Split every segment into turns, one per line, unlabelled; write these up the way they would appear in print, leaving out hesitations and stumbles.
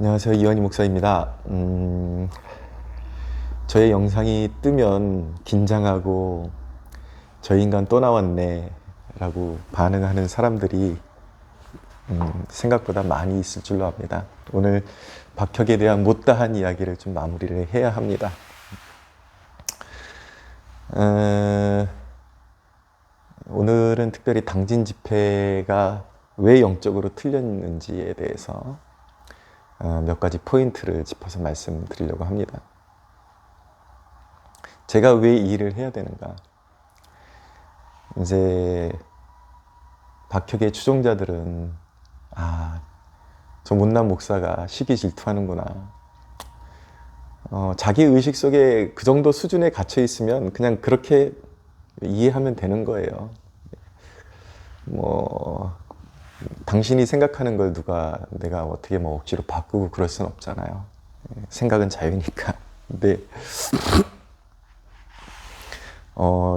안녕하세요. 이완희 목사입니다. 저의 영상이 뜨면 긴장하고 저 인간 또 나왔네 라고 반응하는 사람들이 생각보다 많이 있을 줄로 압니다. 오늘 박혁에 대한 못다한 이야기를 좀 마무리를 해야 합니다. 오늘은 특별히 당진 집회가 왜 영적으로 틀렸는지에 대해서 몇 가지 포인트를 짚어서 말씀드리려고 합니다. 제가 왜 이 일을 해야 되는가? 이제 박혁의 추종자들은 저 못난 목사가 시기 질투하는구나. 자기 의식 속에 그 정도 수준에 갇혀 있으면 그냥 그렇게 이해하면 되는 거예요. 당신이 생각하는 걸 내가 어떻게 억지로 바꾸고 그럴 순 없잖아요. 생각은 자유니까. 근데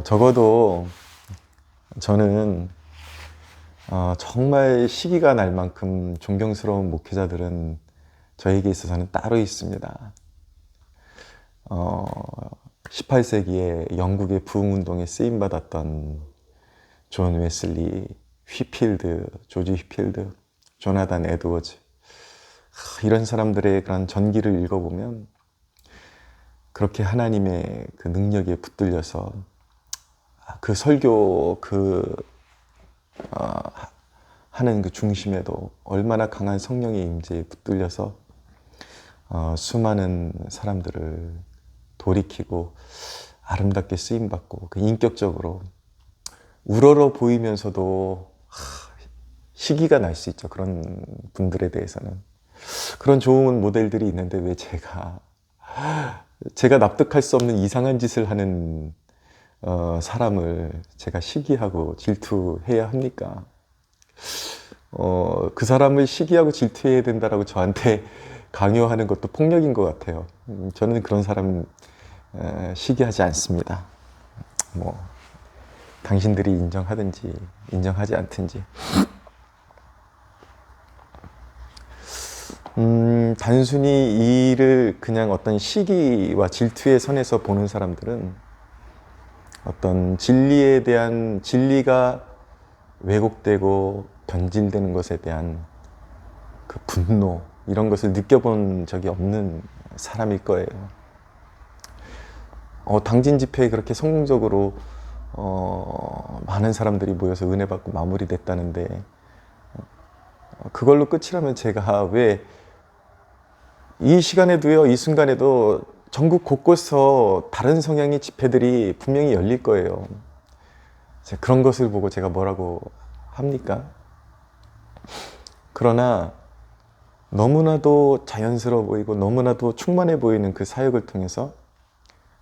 적어도 저는 정말 시기가 날 만큼 존경스러운 목회자들은 저에게 있어서는 따로 있습니다. 18세기에 영국의 부흥운동에 쓰임받았던 존 웨슬리, 휘필드, 조지 휘필드, 조나단 에드워즈, 이런 사람들의 그런 전기를 읽어보면 그렇게 하나님의 그 능력에 붙들려서 그 설교 하는 그 중심에도 얼마나 강한 성령의 임재에 붙들려서 수많은 사람들을 돌이키고 아름답게 쓰임받고 그 인격적으로 우러러 보이면서도 시기가 날 수 있죠. 그런 분들에 대해서는. 그런 좋은 모델들이 있는데 왜 제가 납득할 수 없는 이상한 짓을 하는 사람을 제가 시기하고 질투해야 합니까? 그 사람을 시기하고 질투해야 된다라고 저한테 강요하는 것도 폭력인 것 같아요. 저는 그런 사람 시기하지 않습니다. 당신들이 인정하든지 인정하지 않든지. 단순히 이 일을 그냥 어떤 시기와 질투의 선에서 보는 사람들은 어떤 진리가 왜곡되고 변질되는 것에 대한 그 분노, 이런 것을 느껴본 적이 없는 사람일 거예요. 당진 집회에 그렇게 성공적으로 많은 사람들이 모여서 은혜 받고 마무리됐다는데 그걸로 끝이라면 제가 왜 이 시간에도요, 이 순간에도 전국 곳곳에서 다른 성향의 집회들이 분명히 열릴 거예요. 그런 것을 보고 제가 뭐라고 합니까? 그러나 너무나도 자연스러워 보이고 너무나도 충만해 보이는 그 사역을 통해서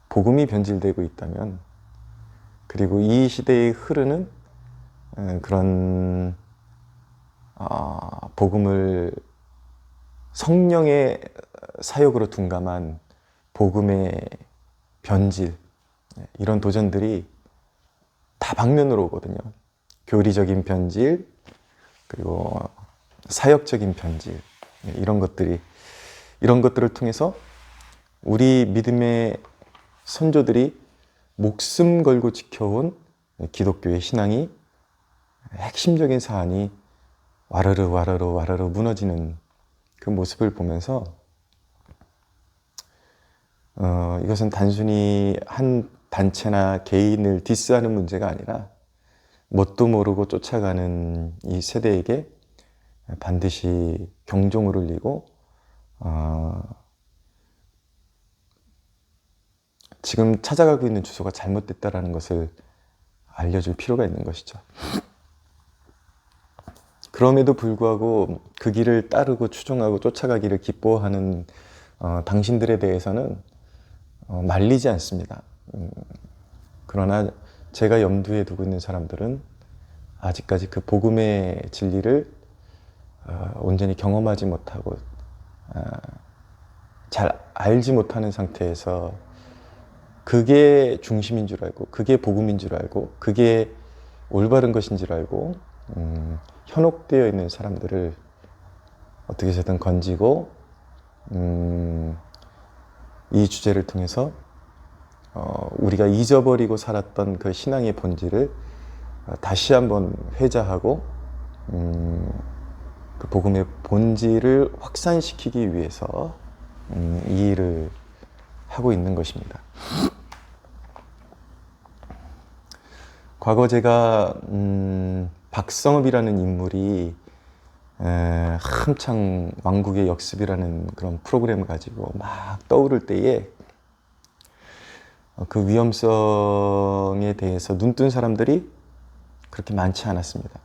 복음이 변질되고 있다면, 그리고 이 시대에 흐르는 그런 복음을 성령의 사역으로 둔감한 복음의 변질, 이런 도전들이 다 방면으로 오거든요. 교리적인 변질, 그리고 사역적인 변질, 이런 것들을 통해서 우리 믿음의 선조들이 목숨 걸고 지켜온 기독교의 신앙이, 핵심적인 사안이 와르르 무너지는 그 모습을 보면서 이것은 단순히 한 단체나 개인을 디스하는 문제가 아니라 뭣도 모르고 쫓아가는 이 세대에게 반드시 경종을 울리고 지금 찾아가고 있는 주소가 잘못됐다는 것을 알려줄 필요가 있는 것이죠. 그럼에도 불구하고 그 길을 따르고 추종하고 쫓아가기를 기뻐하는 당신들에 대해서는 말리지 않습니다. 그러나 제가 염두에 두고 있는 사람들은 아직까지 그 복음의 진리를 온전히 경험하지 못하고 잘 알지 못하는 상태에서 그게 중심인 줄 알고, 그게 복음인 줄 알고, 그게 올바른 것인 줄 알고 현혹되어 있는 사람들을 어떻게 해서든 건지고 이 주제를 통해서 우리가 잊어버리고 살았던 그 신앙의 본질을 다시 한번 회자하고 그 복음의 본질을 확산시키기 위해서 이 일을 하고 있는 것입니다. 과거 제가 박성업이라는 인물이 한창 왕국의 역습이라는 그런 프로그램을 가지고 막 떠오를 때에 그 위험성에 대해서 눈뜬 사람들이 그렇게 많지 않았습니다.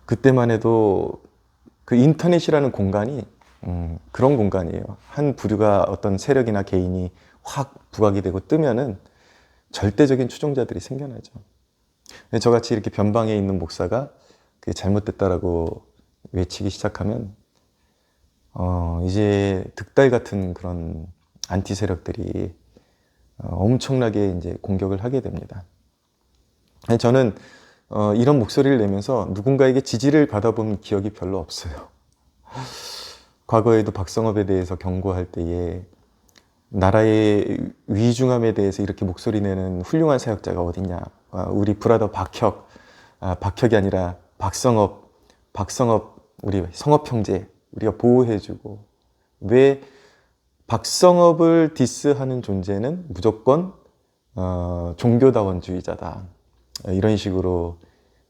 그때만 해도 그 인터넷이라는 공간이 그런 공간이에요. 한 부류가 어떤 세력이나 개인이 확 부각이 되고 뜨면은 절대적인 추종자들이 생겨나죠. 저같이 이렇게 변방에 있는 목사가 그게 잘못됐다라고 외치기 시작하면 이제 득달 같은 그런 안티 세력들이 엄청나게 이제 공격을 하게 됩니다. 저는 이런 목소리를 내면서 누군가에게 지지를 받아본 기억이 별로 없어요. 과거에도 박성업에 대해서 경고할 때에 나라의 위중함에 대해서 이렇게 목소리 내는 훌륭한 사역자가 어딨냐. 우리 브라더 박혁, 박혁이 아니라 박성업 우리 성업 형제 우리가 보호해주고, 왜 박성업을 디스하는 존재는 무조건 종교다원주의자다, 이런 식으로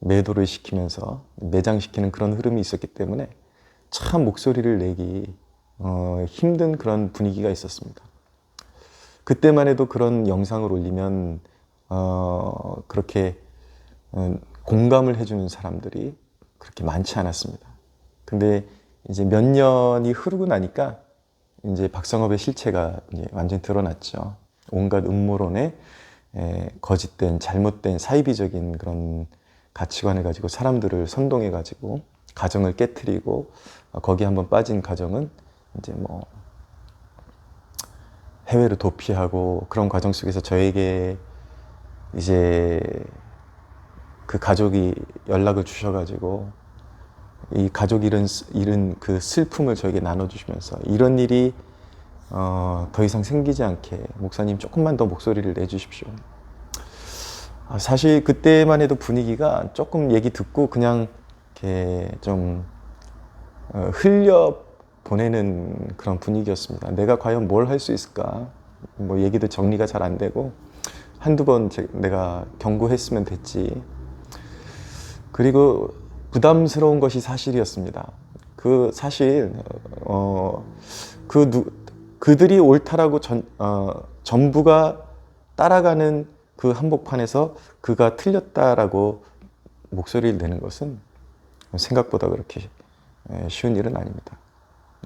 매도를 시키면서 매장시키는 그런 흐름이 있었기 때문에 참 목소리를 내기 힘든 그런 분위기가 있었습니다. 그때만 해도 그런 영상을 올리면 그렇게 공감을 해주는 사람들이 그렇게 많지 않았습니다. 근데 이제 몇 년이 흐르고 나니까 이제 박성업의 실체가 이제 완전히 드러났죠. 온갖 음모론에 거짓된, 잘못된, 사이비적인 그런 가치관을 가지고 사람들을 선동해 가지고 가정을 깨트리고, 거기 한번 빠진 가정은 이제 뭐 해외로 도피하고, 그런 과정 속에서 저에게 이제 그 가족이 연락을 주셔가지고 이 가족 잃은 그 슬픔을 저에게 나눠주시면서, 이런 일이 더 이상 생기지 않게 목사님 조금만 더 목소리를 내주십시오. 사실 그때만 해도 분위기가 조금 얘기 듣고 그냥 이렇게 좀 흘려 보내는 그런 분위기였습니다. 내가 과연 뭘 할 수 있을까? 뭐 얘기도 정리가 잘 안 되고, 한두 번 내가 경고했으면 됐지. 그리고 부담스러운 것이 사실이었습니다. 그 사실 그들이 옳다라고 전부가 따라가는 그 한복판에서 그가 틀렸다라고 목소리를 내는 것은 생각보다 그렇게 쉬운 일은 아닙니다.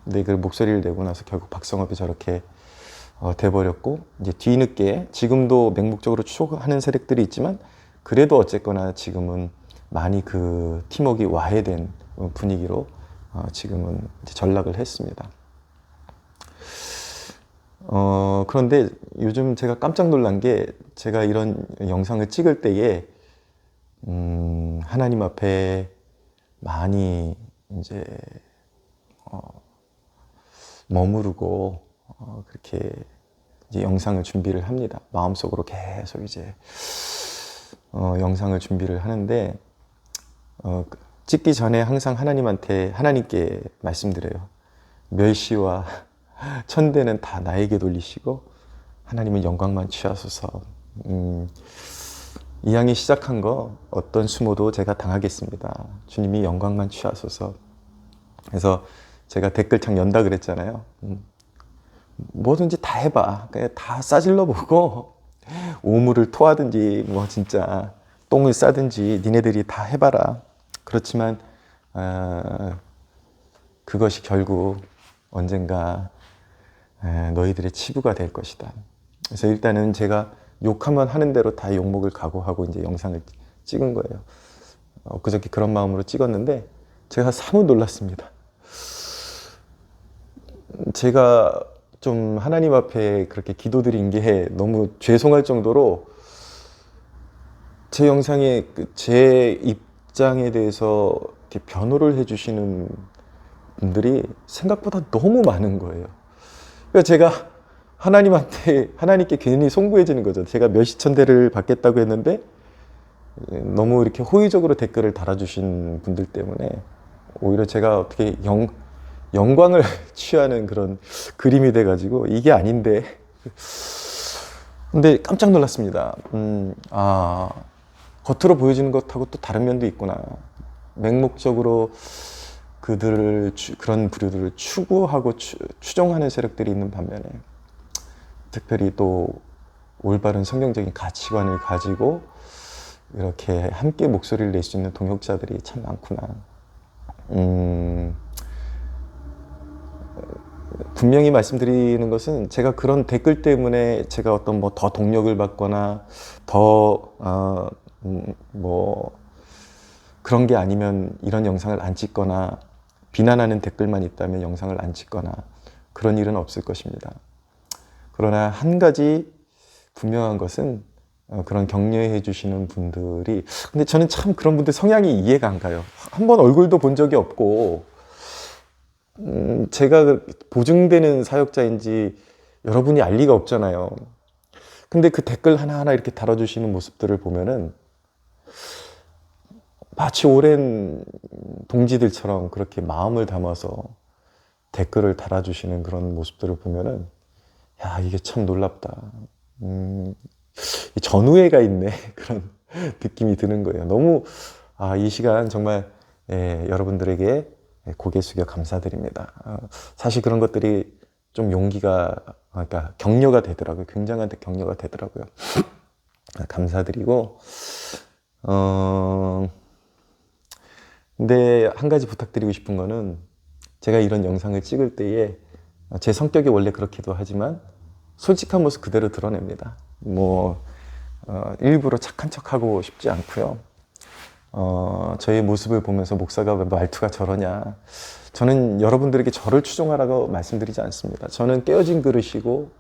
근데 그 목소리를 내고 나서 결국 박성업이 저렇게 돼버렸고, 이제 뒤늦게 지금도 맹목적으로 추적하는 세력들이 있지만, 그래도 어쨌거나 지금은 많이 그 팀워크가 와해된 분위기로 지금은 이제 전락을 했습니다. 그런데 요즘 제가 깜짝 놀란 게, 제가 이런 영상을 찍을 때에 하나님 앞에 많이 이제 머무르고 그렇게 이제 영상을 준비를 합니다. 마음속으로 계속 이제 영상을 준비를 하는데, 찍기 전에 항상 하나님께 말씀드려요. 멸시와 천대는 다 나에게 돌리시고 하나님은 영광만 취하소서. 이 양이 시작한 거 어떤 수모도 제가 당하겠습니다. 주님이 영광만 취하소서. 그래서 제가 댓글창 연다 그랬잖아요. 뭐든지 다 해봐. 그냥 다 싸질러 보고 오물을 토하든지 뭐 진짜 똥을 싸든지 니네들이 다 해봐라. 그렇지만 그것이 결국 언젠가 너희들의 치부가 될 것이다. 그래서 일단은 제가 욕하면 하는 대로 다 욕먹을 각오하고 이제 영상을 찍은 거예요. 그저께 그런 마음으로 찍었는데 제가 사뭇 놀랐습니다. 제가 좀 하나님 앞에 그렇게 기도드린 게 너무 죄송할 정도로 제 영상에 제 입장에 대해서 이렇게 변호를 해주시는 분들이 생각보다 너무 많은 거예요. 그러니까 제가 하나님께 괜히 송구해지는 거죠. 제가 몇천 대를 받겠다고 했는데 너무 이렇게 호의적으로 댓글을 달아주신 분들 때문에 오히려 제가 어떻게 영광을 취하는 그런 그림이 돼가지고 이게 아닌데. 근데 깜짝 놀랐습니다. 겉으로 보여지는 것하고 또 다른 면도 있구나. 맹목적으로 그런 부류들을 추구하고 추종하는 세력들이 있는 반면에 특별히 또 올바른 성경적인 가치관을 가지고 이렇게 함께 목소리를 낼 수 있는 동역자들이 참 많구나. 분명히 말씀드리는 것은 제가 그런 댓글 때문에 제가 어떤 뭐 더 동력을 받거나 더 그런 게 아니면 이런 영상을 안 찍거나 비난하는 댓글만 있다면 영상을 안 찍거나 그런 일은 없을 것입니다. 그러나 한 가지 분명한 것은 그런 격려해 주시는 분들이, 근데 저는 참 그런 분들 성향이 이해가 안 가요. 한 번 얼굴도 본 적이 없고 제가 보증되는 사역자인지 여러분이 알 리가 없잖아요. 근데 그 댓글 하나하나 이렇게 달아주시는 모습들을 보면은 마치 오랜 동지들처럼 그렇게 마음을 담아서 댓글을 달아주시는 그런 모습들을 보면은 야, 이게 참 놀랍다. 전우애가 있네. 그런 느낌이 드는 거예요. 너무 이 시간 정말 여러분들에게 고개 숙여 감사드립니다. 사실 그런 것들이 좀 그러니까 격려가 되더라고요. 굉장한 격려가 되더라고요. 감사드리고 근데 한 가지 부탁드리고 싶은 거는 제가 이런 영상을 찍을 때에 제 성격이 원래 그렇기도 하지만 솔직한 모습 그대로 드러냅니다. 일부러 착한 척하고 싶지 않고요. 저의 모습을 보면서 목사가 왜 말투가 저러냐. 저는 여러분들에게 저를 추종하라고 말씀드리지 않습니다. 저는 깨어진 그릇이고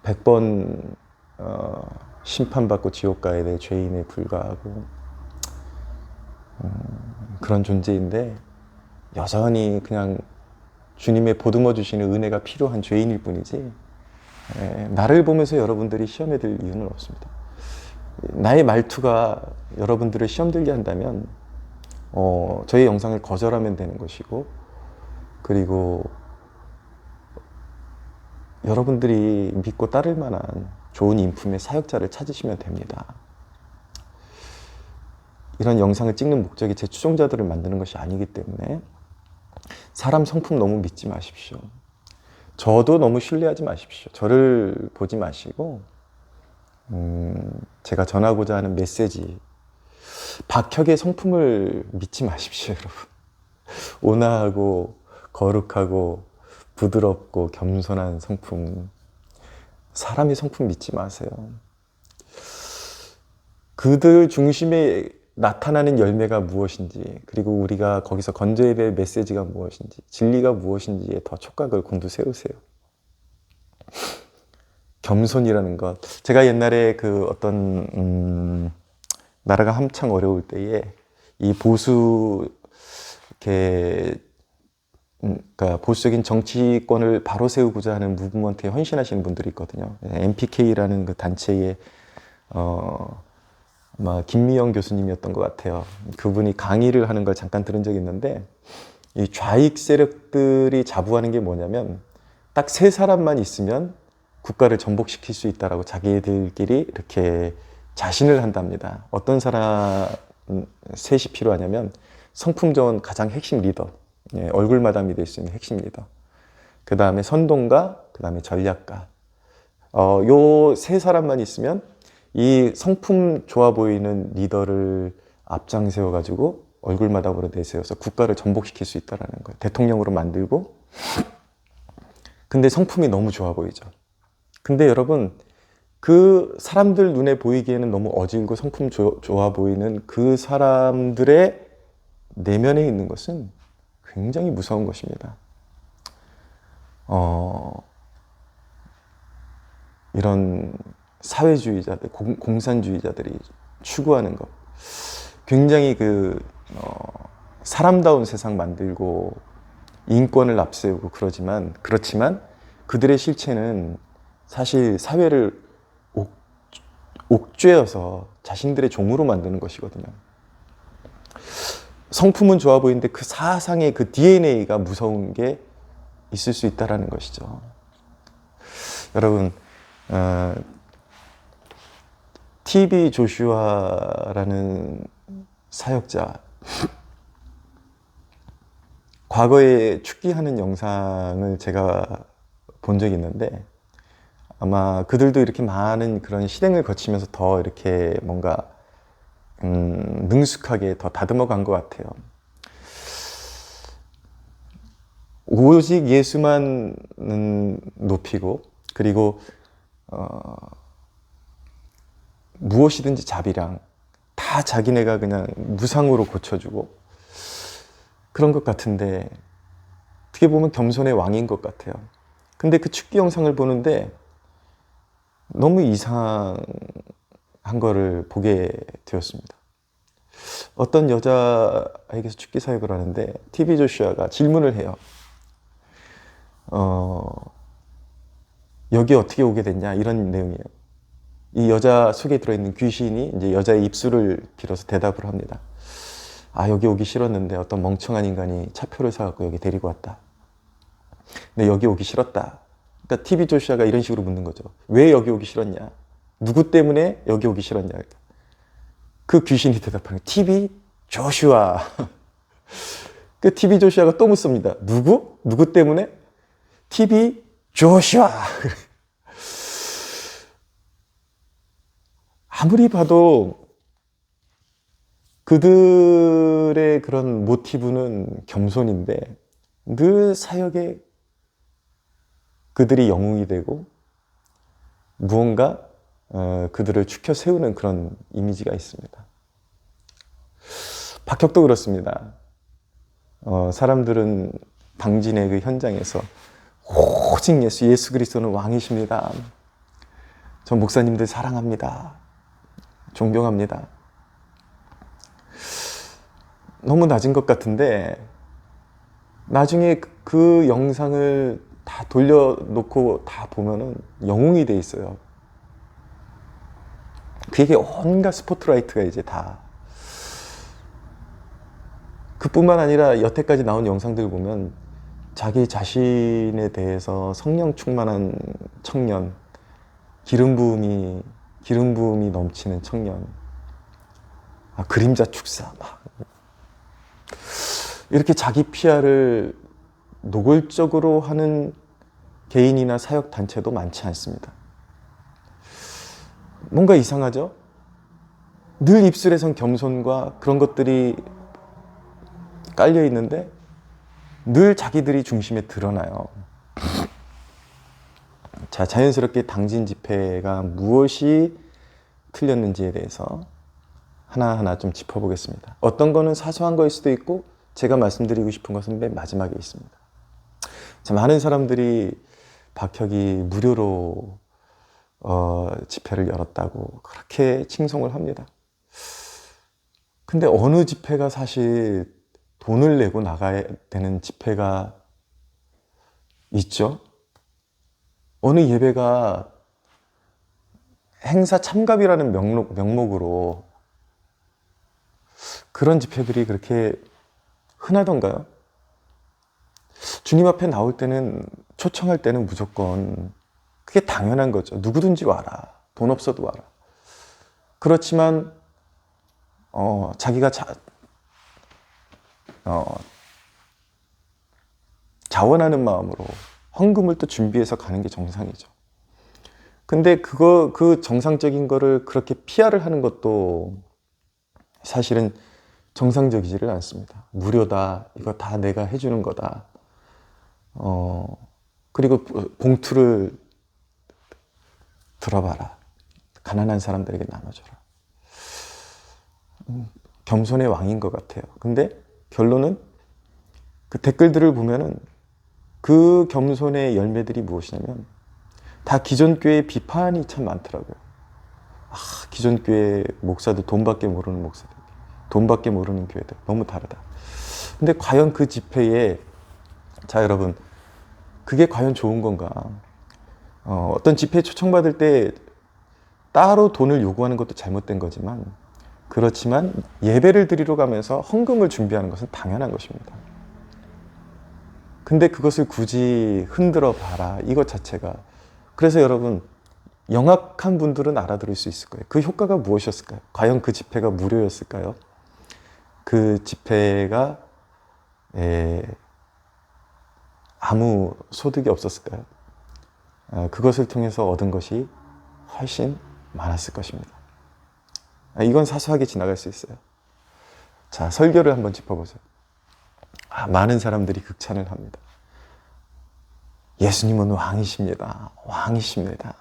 100번 심판받고 지옥 가야 될 죄인에 불과하고 그런 존재인데 여전히 그냥 주님의 보듬어 주시는 은혜가 필요한 죄인일 뿐이지 나를 보면서 여러분들이 시험에 들 이유는 없습니다. 나의 말투가 여러분들을 시험 들게 한다면 저희 영상을 거절하면 되는 것이고, 그리고 여러분들이 믿고 따를 만한 좋은 인품의 사역자를 찾으시면 됩니다. 이런 영상을 찍는 목적이 제 추종자들을 만드는 것이 아니기 때문에 사람 성품 너무 믿지 마십시오. 저도 너무 신뢰하지 마십시오. 저를 보지 마시고 제가 전하고자 하는 메시지, 박혁의 성품을 믿지 마십시오, 여러분. 온화하고 거룩하고 부드럽고 겸손한 성품, 사람의 성품 믿지 마세요. 그들 중심에 나타나는 열매가 무엇인지, 그리고 우리가 거기서 건져야 될 메시지가 무엇인지, 진리가 무엇인지에 더 촉각을 곤두세우세요. 겸손이라는 것. 제가 옛날에 그 어떤 나라가 한창 어려울 때에 이 그러니까 보수적인 정치권을 바로 세우고자 하는 무브먼트에 헌신하시는 분들이 있거든요. MPK라는 그 단체의 아마 김미영 교수님이었던 것 같아요. 그분이 강의를 하는 걸 잠깐 들은 적이 있는데, 이 좌익 세력들이 자부하는 게 뭐냐면 딱 세 사람만 있으면 국가를 전복시킬 수 있다라고 자기들끼리 이렇게 자신을 한답니다. 어떤 사람 셋이 필요하냐면 성품 좋은 가장 핵심 리더, 얼굴 마담이 될 수 있는 핵심 리더, 그 다음에 선동가, 그 다음에 전략가. 요 세 사람만 있으면 이 성품 좋아 보이는 리더를 앞장 세워가지고 얼굴 마담으로 내세워서 국가를 전복시킬 수 있다는 거예요. 대통령으로 만들고. 근데 성품이 너무 좋아 보이죠. 근데 여러분, 그 사람들 눈에 보이기에는 너무 어질고 성품 좋아 보이는 그 사람들의 내면에 있는 것은 굉장히 무서운 것입니다. 이런 사회주의자들, 공산주의자들이 추구하는 것, 굉장히 사람다운 세상 만들고 인권을 앞세우고 그렇지만 그들의 실체는 사실 사회를 옥죄어서 자신들의 종으로 만드는 것이거든요. 성품은 좋아 보이는데 그 사상의 그 DNA가 무서운 게 있을 수 있다는 것이죠. 여러분, TV 조슈아라는 사역자, 과거에 축기하는 영상을 제가 본 적이 있는데 아마 그들도 이렇게 많은 그런 실행을 거치면서 더 이렇게 뭔가 능숙하게 더 다듬어 간 것 같아요. 오직 예수만 높이고 그리고 무엇이든지 자비랑 다 자기네가 그냥 무상으로 고쳐주고 그런 것 같은데 어떻게 보면 겸손의 왕인 것 같아요. 근데 그 축기 영상을 보는데 너무 이상한 거를 보게 되었습니다. 어떤 여자에게서 축기 사역을 하는데 TV 조슈아가 질문을 해요. 여기 어떻게 오게 됐냐 이런 내용이에요. 이 여자 속에 들어있는 귀신이 이제 여자의 입술을 빌어서 대답을 합니다. 아, 여기 오기 싫었는데 어떤 멍청한 인간이 차표를 사갖고 여기 데리고 왔다. 근데 여기 오기 싫었다. 그러니까 TV 조슈아가 이런 식으로 묻는 거죠. 왜 여기 오기 싫었냐? 누구 때문에 여기 오기 싫었냐? 그 귀신이 대답하는 TV 조슈아. 그 TV 조슈아가 또 묻습니다. 누구? 누구 때문에? TV 조슈아. 아무리 봐도 그들의 그런 모티브는 겸손인데 늘 사역에 그들이 영웅이 되고 무언가 그들을 추켜 세우는 그런 이미지가 있습니다. 박혁도 그렇습니다. 사람들은 당진의 그 현장에서 오직 예수 그리스도는 왕이십니다. 전 목사님들 사랑합니다. 존경합니다. 너무 낮은 것 같은데 나중에 그 영상을 다 돌려놓고 다 보면은 영웅이 돼 있어요. 그에게 온갖 스포트라이트가 이제 다. 그뿐만 아니라 여태까지 나온 영상들 보면 자기 자신에 대해서 성령 충만한 청년, 기름 부음이 넘치는 청년, 그림자 축사 막 이렇게 자기 PR을 노골적으로 하는 개인이나 사역 단체도 많지 않습니다. 뭔가 이상하죠? 늘 입술에선 겸손과 그런 것들이 깔려 있는데 늘 자기들이 중심에 드러나요. 자, 자연스럽게 당진 집회가 무엇이 틀렸는지에 대해서 하나하나 좀 짚어보겠습니다. 어떤 거는 사소한 거일 수도 있고 제가 말씀드리고 싶은 것은 맨 마지막에 있습니다. 자, 많은 사람들이 박혁이 무료로 집회를 열었다고 그렇게 칭송을 합니다. 근데 어느 집회가 사실 돈을 내고 나가야 되는 집회가 있죠? 어느 예배가 행사 참가비라는 명목으로 그런 집회들이 그렇게 흔하던가요? 주님 앞에 나올 때는, 초청할 때는 무조건 그게 당연한 거죠. 누구든지 와라. 돈 없어도 와라. 그렇지만 자기가 자원하는 마음으로 헌금을 또 준비해서 가는 게 정상이죠. 근데 그 정상적인 거를 그렇게 PR을 하는 것도 사실은 정상적이지를 않습니다. 무료다. 이거 다 내가 해주는 거다. 그리고 봉투를 들어봐라. 가난한 사람들에게 나눠줘라. 겸손의 왕인 것 같아요. 근데 결론은 그 댓글들을 보면은 그 겸손의 열매들이 무엇이냐면 다 기존 교회의 비판이 참 많더라고요. 기존 교회 목사들 돈밖에 모르는 목사들, 돈밖에 모르는 교회들 너무 다르다. 근데 과연 그 집회에 자, 여러분, 그게 과연 좋은 건가? 어떤 집회에 초청받을 때 따로 돈을 요구하는 것도 잘못된 거지만, 그렇지만 예배를 드리러 가면서 헌금을 준비하는 것은 당연한 것입니다. 근데 그것을 굳이 흔들어 봐라, 이것 자체가. 그래서 여러분, 영악한 분들은 알아들을 수 있을 거예요. 그 효과가 무엇이었을까요? 과연 그 집회가 무료였을까요? 그 집회가 아무 소득이 없었을까요? 그것을 통해서 얻은 것이 훨씬 많았을 것입니다. 이건 사소하게 지나갈 수 있어요. 자, 설교를 한번 짚어보세요. 많은 사람들이 극찬을 합니다. 예수님은 왕이십니다. 왕이십니다.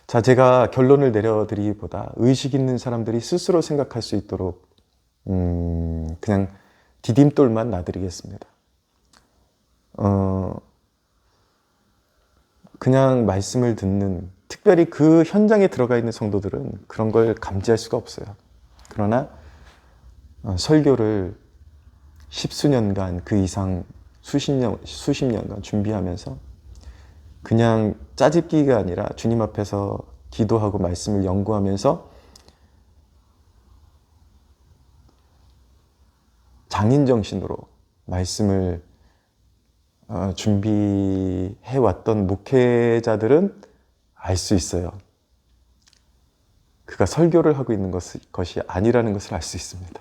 자, 제가 결론을 내려드리기보다 의식 있는 사람들이 스스로 생각할 수 있도록 그냥 디딤돌만 놔드리겠습니다. 그냥 말씀을 듣는, 특별히 그 현장에 들어가 있는 성도들은 그런 걸 감지할 수가 없어요. 그러나 설교를 십수년간, 그 이상 수십 년간 준비하면서 그냥 짜집기가 아니라 주님 앞에서 기도하고 말씀을 연구하면서 장인정신으로 말씀을 준비해왔던 목회자들은 알 수 있어요. 그가 설교를 하고 있는 것이 아니라는 것을 알 수 있습니다.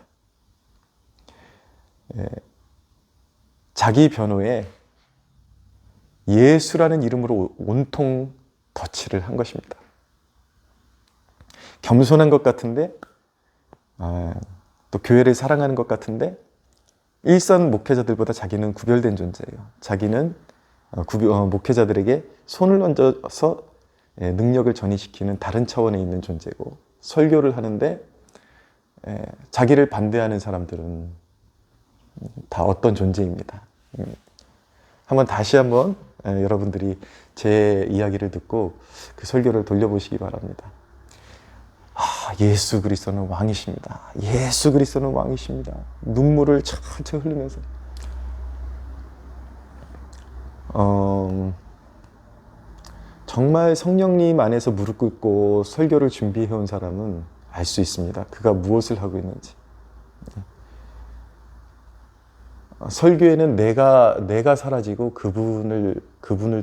자기 변호에 예수라는 이름으로 온통 덧칠을 한 것입니다. 겸손한 것 같은데, 또 교회를 사랑하는 것 같은데, 일선 목회자들보다 자기는 구별된 존재예요. 자기는 목회자들에게 손을 얹어서 능력을 전이시키는 다른 차원에 있는 존재고, 설교를 하는데 자기를 반대하는 사람들은 다 어떤 존재입니다. 다시 한번 여러분들이 제 이야기를 듣고 그 설교를 돌려보시기 바랍니다. 예수 그리스도는 왕이십니다. 예수 그리스도는 왕이십니다. 눈물을 철철 흘리면서 정말 성령님 안에서 무릎 꿇고 설교를 준비해온 사람은 알 수 있습니다. 그가 무엇을 하고 있는지. 설교에는 내가 사라지고 그분을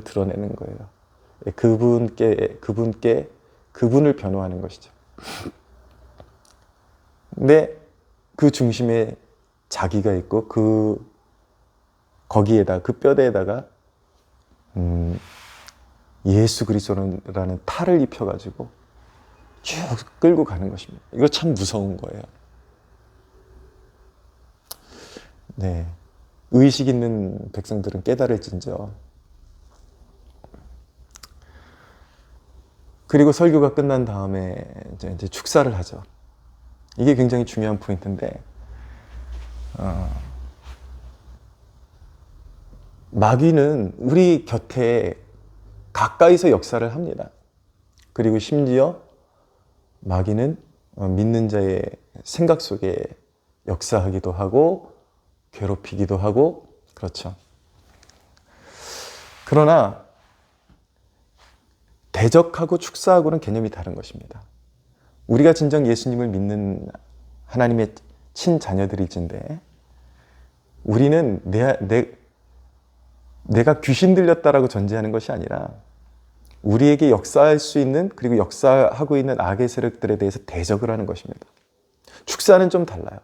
드러내는 거예요. 그분을 변호하는 것이죠. 근데 그 중심에 자기가 있고 거기에다 그 뼈대에다가 예수 그리스도라는 탈을 입혀가지고 쭉 끌고 가는 것입니다. 이거 참 무서운 거예요. 네, 의식 있는 백성들은 깨달을진저. 그리고 설교가 끝난 다음에 이제 축사를 하죠. 이게 굉장히 중요한 포인트인데, 마귀는 우리 곁에 가까이서 역사를 합니다. 그리고 심지어 마귀는 믿는 자의 생각 속에 역사하기도 하고 괴롭히기도 하고 그렇죠. 그러나 대적하고 축사하고는 개념이 다른 것입니다. 우리가 진정 예수님을 믿는 하나님의 친자녀들일진데, 우리는 내가 귀신 들렸다라고 전제하는 것이 아니라 우리에게 역사할 수 있는, 그리고 역사하고 있는 악의 세력들에 대해서 대적을 하는 것입니다. 축사는 좀 달라요.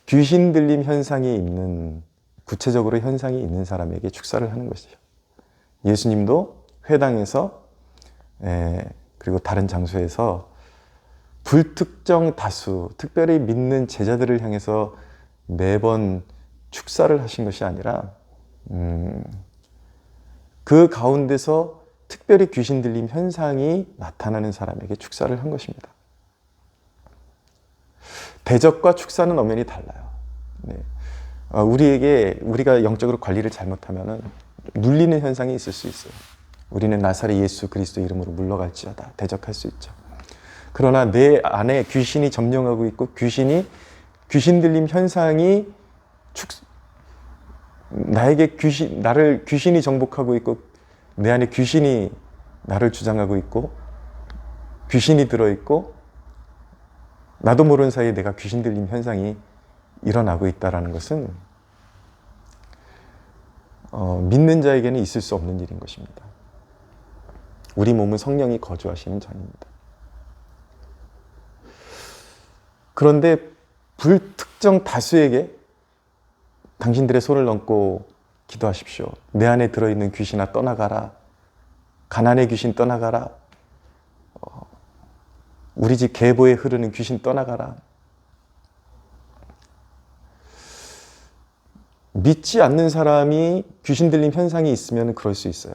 귀신 들림 현상이 있는, 구체적으로 현상이 있는 사람에게 축사를 하는 것이죠. 예수님도 회당에서 그리고 다른 장소에서 불특정 다수, 특별히 믿는 제자들을 향해서 매번 축사를 하신 것이 아니라 그 가운데서 특별히 귀신 들림 현상이 나타나는 사람에게 축사를 한 것입니다. 대적과 축사는 엄연히 달라요. 네. 우리가 영적으로 관리를 잘못하면 눌리는 현상이 있을 수 있어요. 우리는 나사렛 예수 그리스도 이름으로 물러갈지어다, 대적할 수 있죠. 그러나 내 안에 귀신이 점령하고 있고 귀신 들림 현상이 나를 귀신이 정복하고 있고 내 안에 귀신이 나를 주장하고 있고 귀신이 들어있고 나도 모르는 사이에 내가 귀신 들림 현상이 일어나고 있다는 것은 믿는 자에게는 있을 수 없는 일인 것입니다. 우리 몸은 성령이 거주하시는 전입니다. 그런데 불특정 다수에게 당신들의 손을 얹고 기도하십시오. 내 안에 들어있는 귀신아 떠나가라. 가난의 귀신 떠나가라. 우리 집 계보에 흐르는 귀신 떠나가라. 믿지 않는 사람이 귀신 들림 현상이 있으면 그럴 수 있어요.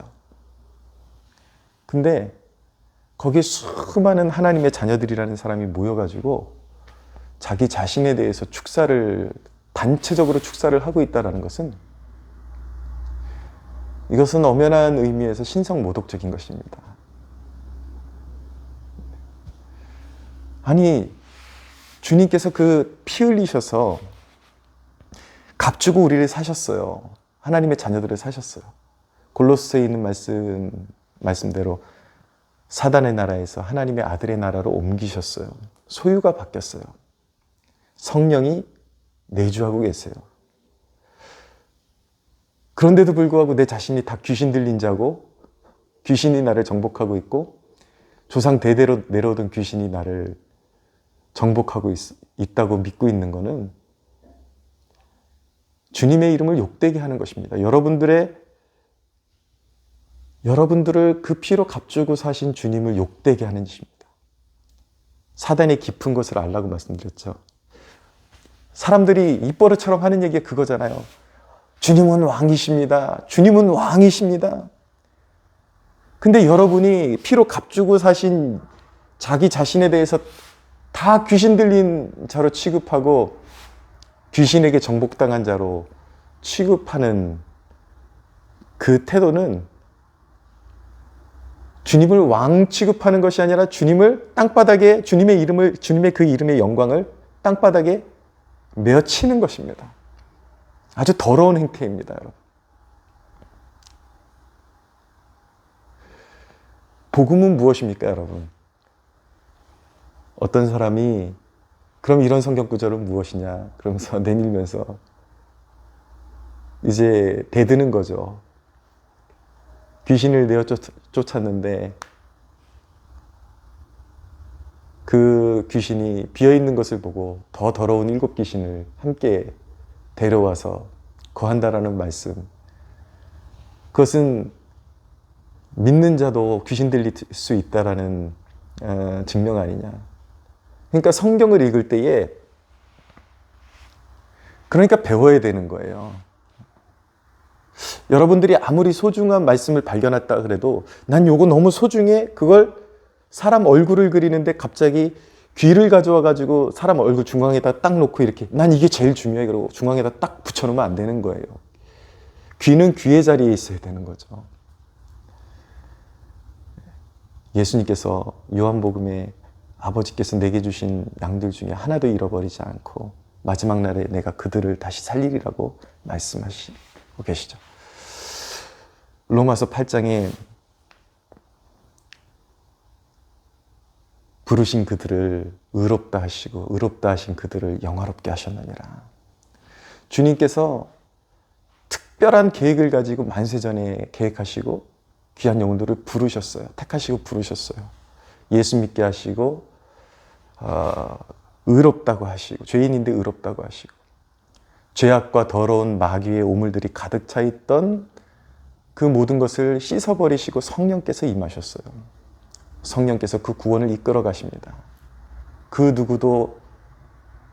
근데 거기에 수많은 하나님의 자녀들이라는 사람이 모여가지고 자기 자신에 대해서 단체적으로 축사를 하고 있다는 것은 이것은 엄연한 의미에서 신성모독적인 것입니다. 아니, 주님께서 그 피 흘리셔서 값주고 우리를 사셨어요. 하나님의 자녀들을 사셨어요. 골로새에 있는 말씀대로 사단의 나라에서 하나님의 아들의 나라로 옮기셨어요. 소유가 바뀌었어요. 성령이 내주하고 계세요. 그런데도 불구하고 내 자신이 다 귀신 들린 자고 귀신이 나를 정복하고 있고 조상 대대로 내려오던 귀신이 나를 정복하고 있다고 믿고 있는 것은 주님의 이름을 욕되게 하는 것입니다. 여러분들을 그 피로 값주고 사신 주님을 욕되게 하는 짓입니다. 사단의 깊은 것을 알라고 말씀드렸죠. 사람들이 입버릇처럼 하는 얘기가 그거잖아요. 주님은 왕이십니다. 주님은 왕이십니다. 근데 여러분이 피로 값주고 사신 자기 자신에 대해서 다 귀신 들린 자로 취급하고 귀신에게 정복당한 자로 취급하는 그 태도는 주님을 왕 취급하는 것이 아니라 주님의 그 이름의 영광을 땅바닥에 메어치는 것입니다. 아주 더러운 행태입니다, 여러분. 복음은 무엇입니까, 여러분? 어떤 사람이 그럼 이런 성경 구절은 무엇이냐 그러면서 내밀면서 이제 대드는 거죠. 귀신을 내어 쫓았는데 그 귀신이 비어있는 것을 보고 더 더러운 7 귀신을 함께 데려와서 거한다라는 말씀. 그것은 믿는 자도 귀신 들릴 수 있다라는 증명 아니냐. 그러니까 성경을 읽을 때에 그러니까 배워야 되는 거예요. 여러분들이 아무리 소중한 말씀을 발견했다 그래도 난 요거 너무 소중해. 그걸 사람 얼굴을 그리는데 갑자기 귀를 가져와 가지고 사람 얼굴 중앙에다 딱 놓고 이렇게 난 이게 제일 중요해 그러고 중앙에다 딱 붙여놓으면 안 되는 거예요. 귀는 귀의 자리에 있어야 되는 거죠. 예수님께서 요한복음에 아버지께서 내게 주신 양들 중에 하나도 잃어버리지 않고 마지막 날에 내가 그들을 다시 살리리라고 말씀하시고 계시죠. 로마서 8장에 부르신 그들을 의롭다 하시고 의롭다 하신 그들을 영화롭게 하셨느니라. 주님께서 특별한 계획을 가지고 만세전에 계획하시고 귀한 영혼들을 부르셨어요. 택하시고 부르셨어요. 예수 믿게 하시고 의롭다고 하시고 죄인인데 의롭다고 하시고 죄악과 더러운 마귀의 오물들이 가득 차 있던 그 모든 것을 씻어버리시고 성령께서 임하셨어요. 성령께서 그 구원을 이끌어 가십니다. 그 누구도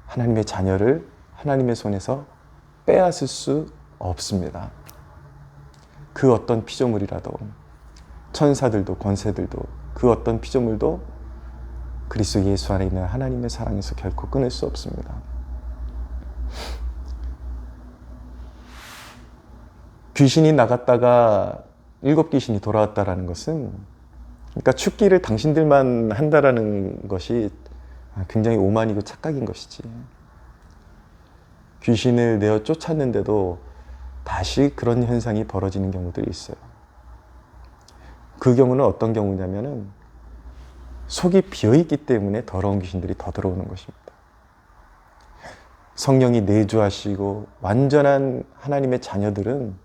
하나님의 자녀를 하나님의 손에서 빼앗을 수 없습니다. 그 어떤 피조물이라도 천사들도 권세들도 그 어떤 피조물도 그리스도 예수 안에 있는 하나님의 사랑에서 결코 끊을 수 없습니다. 귀신이 나갔다가 7 귀신이 돌아왔다라는 것은 그러니까 축기를 당신들만 한다라는 것이 굉장히 오만이고 착각인 것이지. 귀신을 내어 쫓았는데도 다시 그런 현상이 벌어지는 경우들이 있어요. 그 경우는 어떤 경우냐면은 속이 비어있기 때문에 더러운 귀신들이 더 들어오는 것입니다. 성령이 내주하시고 완전한 하나님의 자녀들은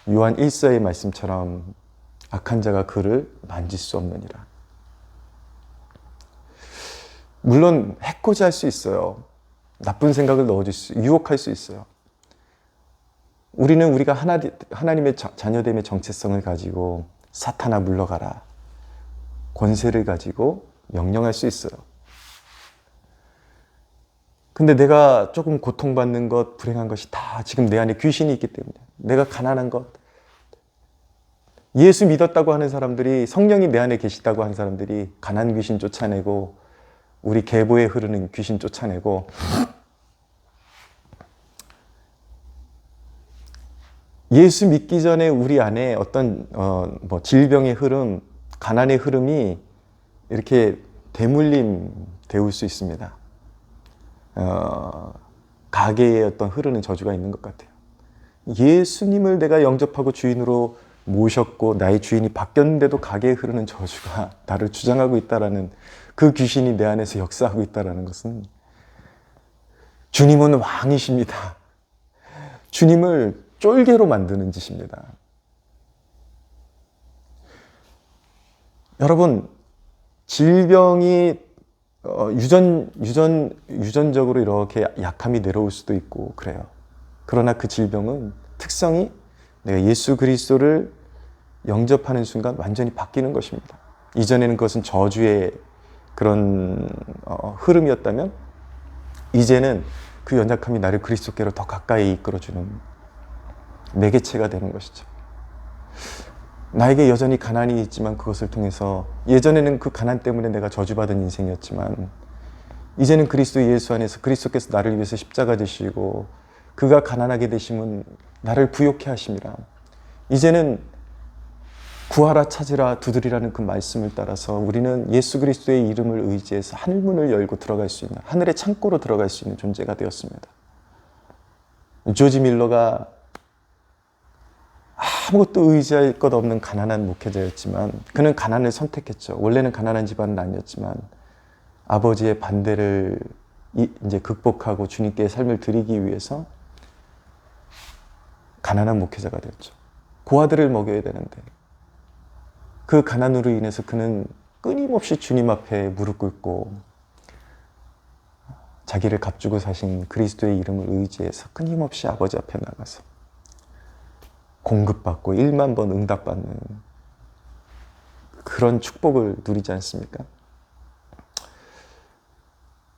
요한 1서의 말씀처럼 악한 자가 그를 만질 수 없느니라. 물론 해코지 할 수 있어요. 나쁜 생각을 넣어줄 수, 유혹할 수 있어요. 우리는 우리가 하나님의 자녀됨의 정체성을 가지고 사탄아 물러가라, 권세를 가지고 명령할 수 있어요. 근데 내가 조금 고통받는 것, 불행한 것이 다 지금 내 안에 귀신이 있기 때문에, 내가 가난한 것, 예수 믿었다고 하는 사람들이, 성령이 내 안에 계시다고 하는 사람들이 가난 귀신 쫓아내고, 우리 계보에 흐르는 귀신 쫓아내고, 예수 믿기 전에 우리 안에 어떤 질병의 흐름, 가난의 흐름이 이렇게 대물림 되올 수 있습니다. 가계에 어떤 흐르는 저주가 있는 것 같아요. 예수님을 내가 영접하고 주인으로 모셨고 나의 주인이 바뀌었는데도 가계에 흐르는 저주가 나를 주장하고 있다라는, 그 귀신이 내 안에서 역사하고 있다라는 것은, 주님은 왕이십니다. 주님을 쫄개로 만드는 짓입니다. 여러분, 질병이 유전적으로 이렇게 약함이 내려올 수도 있고 그래요. 그러나 그 질병은 특성이 내가 예수 그리스도를 영접하는 순간 완전히 바뀌는 것입니다. 이전에는 그것은 저주의 그런 흐름이었다면, 이제는 그 연약함이 나를 그리스도께로 더 가까이 이끌어주는 매개체가 되는 것이죠. 나에게 여전히 가난이 있지만 그것을 통해서, 예전에는 그 가난 때문에 내가 저주받은 인생이었지만 이제는 그리스도 예수 안에서 그리스도께서 나를 위해서 십자가 지시고 그가 가난하게 되심은 나를 부욕해 하심이라. 이제는 구하라 찾으라 두드리라는 그 말씀을 따라서 우리는 예수 그리스도의 이름을 의지해서 하늘문을 열고 들어갈 수 있는, 하늘의 창고로 들어갈 수 있는 존재가 되었습니다. 조지 밀러가 아무것도 의지할 것 없는 가난한 목회자였지만 그는 가난을 선택했죠. 원래는 가난한 집안은 아니었지만 아버지의 반대를 이제 극복하고 주님께 삶을 드리기 위해서 가난한 목회자가 되었죠. 고아들을 먹여야 되는데 그 가난으로 인해서 그는 끊임없이 주님 앞에 무릎 꿇고 자기를 값주고 사신 그리스도의 이름을 의지해서 끊임없이 아버지 앞에 나가서 공급받고 1만 번 응답받는 그런 축복을 누리지 않습니까?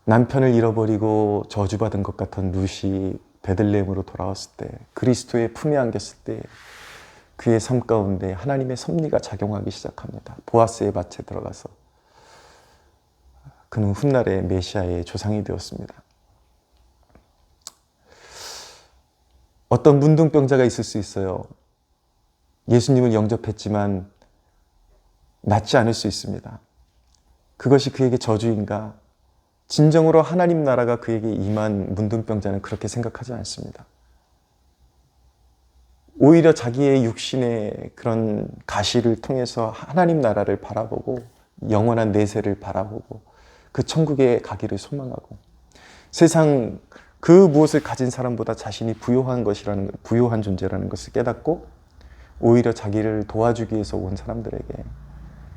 남편을 잃어버리고 저주받은 것 같은 룻이 베들레헴으로 돌아왔을 때, 그리스도의 품에 안겼을 때 그의 삶 가운데 하나님의 섭리가 작용하기 시작합니다. 보아스의 밭에 들어가서 그는 훗날의 메시아의 조상이 되었습니다. 어떤 문둥병자가 있을 수 있어요. 예수님을 영접했지만 낫지 않을 수 있습니다. 그것이 그에게 저주인가? 진정으로 하나님 나라가 그에게 임한 문둥병자는 그렇게 생각하지 않습니다. 오히려 자기의 육신의 그런 가시를 통해서 하나님 나라를 바라보고 영원한 내세를 바라보고 그 천국에 가기를 소망하고, 세상 그 무엇을 가진 사람보다 자신이 부요한 존재라는 것을 깨닫고 오히려 자기를 도와주기 위해서 온 사람들에게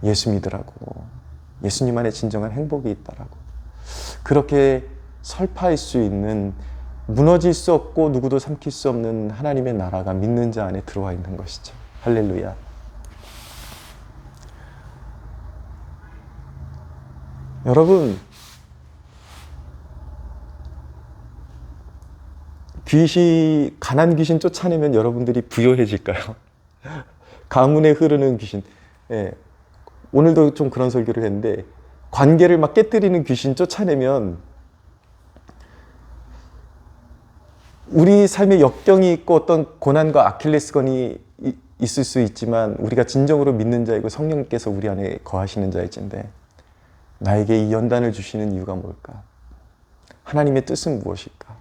예수 믿으라고, 예수님 안에 진정한 행복이 있다라고 그렇게 설파할 수 있는, 무너질 수 없고 누구도 삼킬 수 없는 하나님의 나라가 믿는 자 안에 들어와 있는 것이죠. 할렐루야. 여러분, 가난 귀신 쫓아내면 여러분들이 부요해질까요? 가문에 흐르는 귀신. 예. 오늘도 좀 그런 설교를 했는데, 관계를 막 깨뜨리는 귀신 쫓아내면 우리 삶에 역경이 있고 어떤 고난과 아킬레스건이 있을 수 있지만 우리가 진정으로 믿는 자이고 성령께서 우리 안에 거하시는 자일진데, 나에게 이 연단을 주시는 이유가 뭘까? 하나님의 뜻은 무엇일까?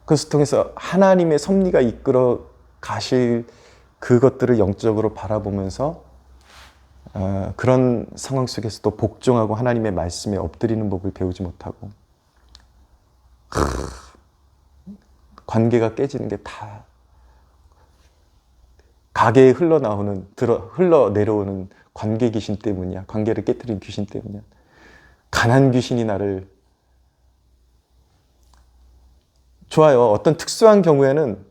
그것을 통해서 하나님의 섭리가 이끌어 가실 그것들을 영적으로 바라보면서 그런 상황 속에서도 복종하고 하나님의 말씀에 엎드리는 법을 배우지 못하고 관계가 깨지는 게 다 가게에 흘러내려오는 관계 귀신 때문이야. 관계를 깨뜨린 귀신 때문이야. 가난 귀신이 나를. 좋아요. 어떤 특수한 경우에는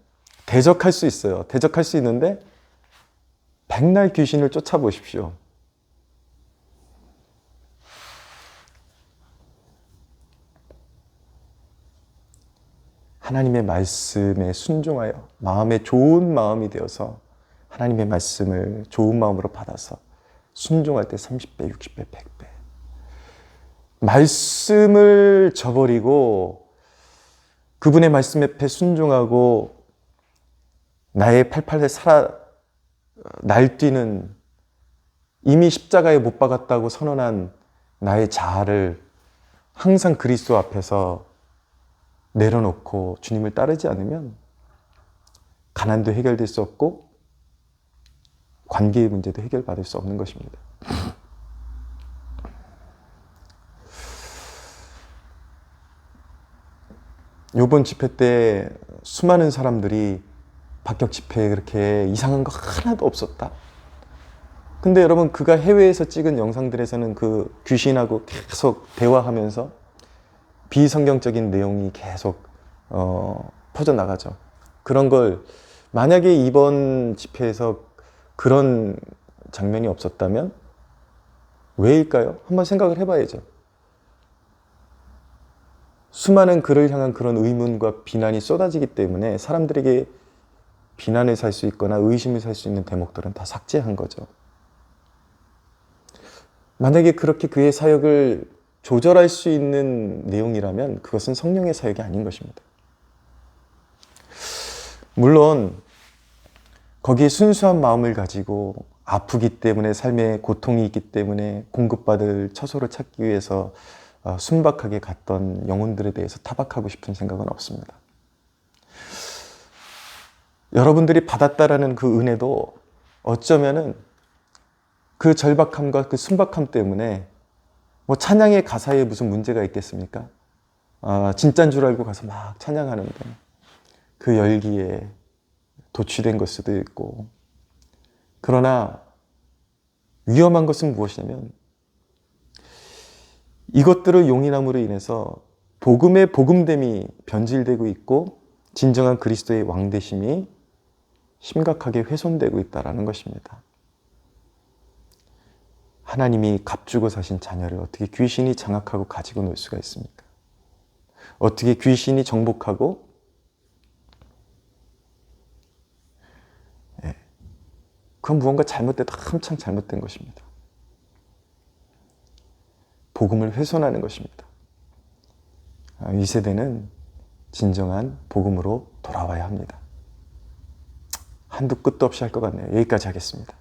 대적할 수 있어요. 대적할 수 있는데 백날 귀신을 쫓아보십시오. 하나님의 말씀에 순종하여 마음에 좋은 마음이 되어서 하나님의 말씀을 좋은 마음으로 받아서 순종할 때 30배, 60배, 100배. 말씀을 저버리고 그분의 말씀 앞에 순종하고 나의 팔팔에 날뛰는 이미 십자가에 못 박았다고 선언한 나의 자아를 항상 그리스도 앞에서 내려놓고 주님을 따르지 않으면 가난도 해결될 수 없고 관계의 문제도 해결받을 수 없는 것입니다. 이번 집회 때 수많은 사람들이 박격 집회에 그렇게 이상한 거 하나도 없었다. 근데 여러분, 그가 해외에서 찍은 영상들에서는 그 귀신하고 계속 대화하면서 비성경적인 내용이 계속 퍼져나가죠. 그런 걸 만약에 이번 집회에서 그런 장면이 없었다면 왜일까요? 한번 생각을 해봐야죠. 수많은 그를 향한 그런 의문과 비난이 쏟아지기 때문에 사람들에게 비난을 살 수 있거나 의심을 살 수 있는 대목들은 다 삭제한 거죠. 만약에 그렇게 그의 사역을 조절할 수 있는 내용이라면 그것은 성령의 사역이 아닌 것입니다. 물론 거기에 순수한 마음을 가지고 아프기 때문에 삶에 고통이 있기 때문에 공급받을 처소를 찾기 위해서 순박하게 갔던 영혼들에 대해서 타박하고 싶은 생각은 없습니다. 여러분들이 받았다라는 그 은혜도 어쩌면은 그 절박함과 그 순박함 때문에 뭐 찬양의 가사에 무슨 문제가 있겠습니까? 진짜인 줄 알고 가서 막 찬양하는데 그 열기에 도취된 걸 수도 있고. 그러나 위험한 것은 무엇이냐면 이것들을 용인함으로 인해서 복음의 복음됨이 변질되고 있고 진정한 그리스도의 왕되심이 심각하게 훼손되고 있다는 것입니다. 하나님이 값주고 사신 자녀를 어떻게 귀신이 장악하고 가지고 놀 수가 있습니까? 어떻게 귀신이 정복하고 그건 무언가 잘못됐다, 한창 잘못된 것입니다. 복음을 훼손하는 것입니다. 이 세대는 진정한 복음으로 돌아와야 합니다. 한두 끝도 없이 할 것 같네요. 여기까지 하겠습니다.